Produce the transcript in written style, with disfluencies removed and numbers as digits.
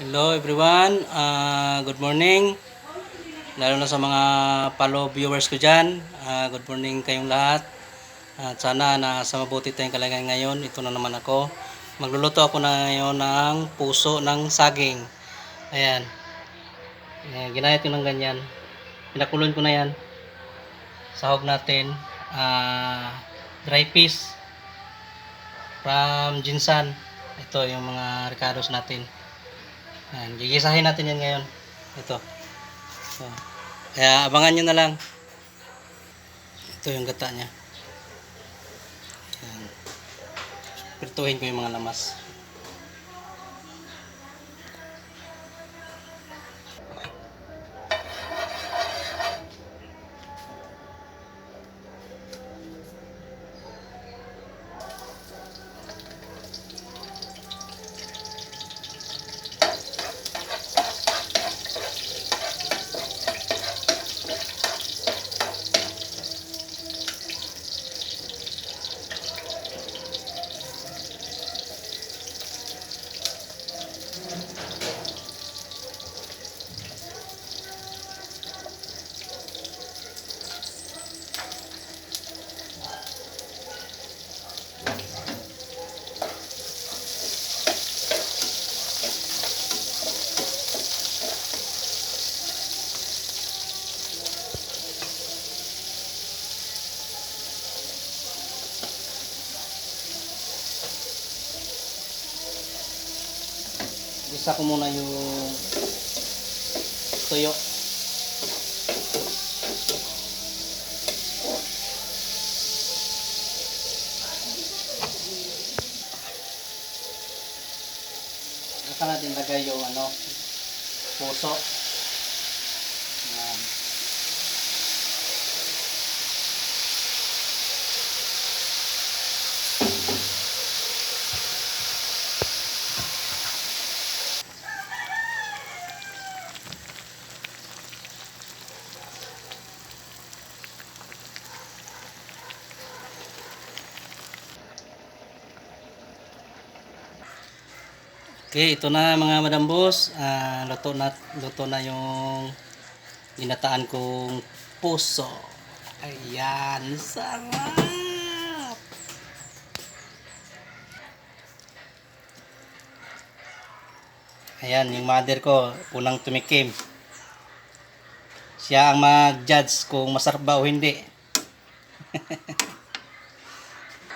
Hello everyone, good morning. Lalo na sa mga follow viewers ko dyan, good morning kayong lahat. At sana nasa mabuti tayong kalagayan ngayon. Ito na naman ako. Magluluto ako na ngayon ng puso ng saging. Ayan, ginayat ko ng ganyan. Pinakulon ko na yan. Sahog natin, dry fish from Jinsan. Ito yung mga ricados natin. Ayan, gigisahin natin yan ngayon. Ito. So, kaya abangan nyo na lang. Ito yung gata niya. Ayan. Pirtuhin ko yung mga lamas. Isa ko muna yung tuyo. Saka natin lagay yung puso. Ayan. Okay, ito na mga madam boss. Luto na yung ginataan kong puso. Ayan, sarap! Ayan, yung mother ko, unang tumikim. Siya ang mag-judge kung masarap ba o hindi.